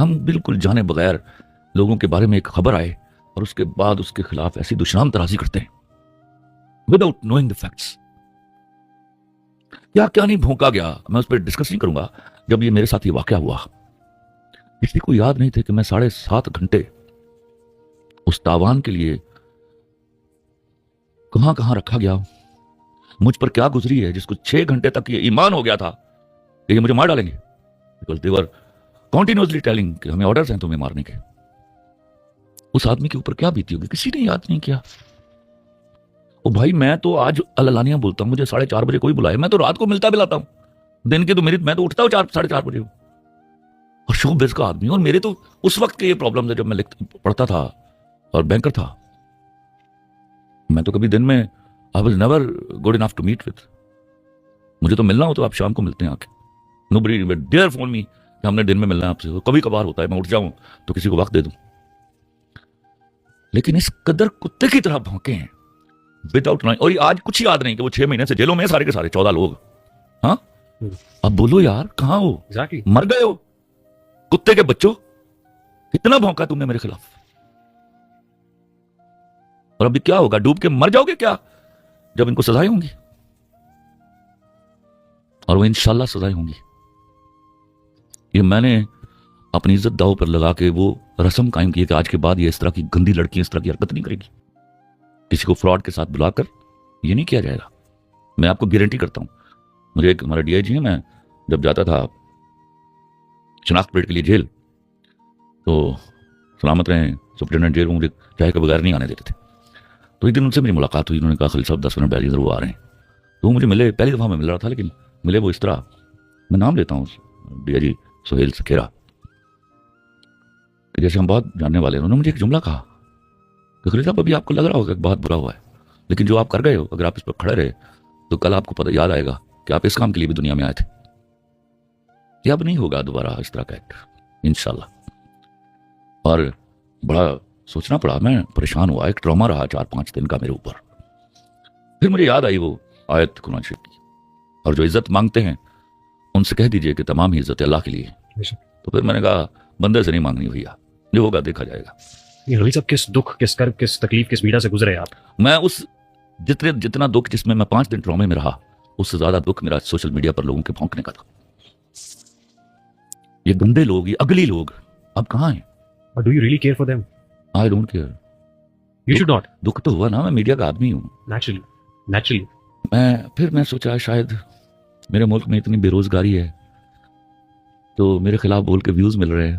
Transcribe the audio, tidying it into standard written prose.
हम बिल्कुल जाने बगैर लोगों के बारे में एक खबर आए और उसके बाद उसके खिलाफ ऐसी दुश्मन तराजी करते हैं विदाउट नोइंग द फैक्ट्स। क्या क्या नहीं भोंका गया, मैं उस पर डिस्कस नहीं करूंगा। जब ये मेरे साथ ये वाकया हुआ, किसी को याद नहीं थे कि मैं 7.5 घंटे उस तावान के लिए कहां कहां रखा गया, मुझ पर क्या गुजरी है, जिसको 6 घंटे तक ये ईमान हो गया था कि ये मुझे मार डालेंगे, because they were continuously telling कि हमें ऑर्डर्स हैं तुम्हें मारने के। उस आदमी के ऊपर क्या बीती होगी, किसी ने याद नहीं किया। ओ भाई, मैं तो आज अल्लानिया बोलता हूं, मुझे 4:30 बजे कोई बुलाए, मैं तो रात को मिलता बिलाता हूं, दिन के तो मैं तो उठता हूं 4-4:30 बजे, और शोबिज़ का आदमी। और मेरे तो उस वक्त के ये प्रॉब्लम है, जब मैं पढ़ता था और बैंकर था, मैं तो कभी दिन में I was never good enough to meet with. मुझे तो मिलना हो तो आप शाम को मिलते हैं आके, नोबडी डेयर फोन मी कि हमने दिन में मिलना है आपसे। कभी कभार होता है मैं उठ जाऊं तो किसी को वक्त दे दूं, लेकिन इस कदर कुत्ते की तरह भौंके हैं विदाउट नॉइंग। और आज कुछ याद नहीं कि वो 6 महीने से जेलों में सारे के सारे 14 लोग। हाँ, अब बोलो यार, कहां हो? Exactly. मर गए हो कुत्ते के बच्चों, कितना भौंका तुमने मेरे खिलाफ। और अभी क्या होगा, डूब के मर जाओगे क्या जब इनको सजाएं होंगी? और वो इंशाल्लाह सजाएं होंगी। ये मैंने अपनी इज्जत दांव पर लगा के वो रस्म कायम की कि आज के बाद ये इस तरह की गंदी लड़की इस तरह की हरकत नहीं करेगी, किसी को फ्रॉड के साथ बुलाकर ये नहीं किया जाएगा। मैं आपको गारंटी करता हूं। मुझे एक हमारा डीआईजी है, मैं जब जाता था शनाख्त परेड के लिए जेल, तो सलामत रहे सुप्रिटेंडेंट जेल, मुझे चाय के बगैर नहीं आने देते थे। तो एक दिन उनसे मेरी मुलाकात हुई, उन्होंने कहा खलील साहब 10 मिनट बैठिए, वो आ रहे हैं। तो वो मुझे मिले, पहली दफ़ा मैं मिल रहा था, लेकिन मिले वो इस तरह, मैं नाम लेता हूँ डीआईजी सुहेल सखेरा, जैसे हम बहुत जानने वाले हैं। उन्होंने मुझे एक जुमला कहा कि खलील साहब अभी आपको लग रहा होगा कि बहुत बुरा हुआ है, लेकिन जो आप कर गए हो, अगर आप इस पर खड़े रहे तो कल आपको पता याद आएगा कि आप इस काम के लिए भी दुनिया में आए थे। ये अब नहीं होगा दोबारा इस तरह का एक्ट, इंशाल्लाह। और बड़ा सोचना पड़ा, मैं परेशान हुआ, एक ट्रॉमा रहा 4-5 दिन का मेरे ऊपर। फिर मुझे याद आई वो आयत कुरान शरीफ की, और जो इज्जत मांगते हैं उनसे कह दीजिए कि तमाम ही इज्जत अल्लाह के लिए। तो फिर मैंने कहा बंदे से नहीं मांगनी भैया, जो होगा देखा जाएगा। ये सब किस दुख, किस कर्ब, किस तकलीफ, किस पीड़ा से गुजरे आप? मैं उस जितना दुख, जिसमें मैं 5 दिन ट्रॉमे में रहा, उससे ज्यादा दुख मेरा सोशल मीडिया पर लोगों के भौंकने का था। ये गंदे लोग, ये अगली लोग अब कहां हैं? But do you really care for them? I don't care. You should not. दुख तो हुआ ना, मैं मीडिया का आदमी हूं। Naturally. मैं सोचा शायद मेरे मुल्क में इतनी बेरोजगारी है तो मेरे खिलाफ बोल के व्यूज मिल रहे हैं,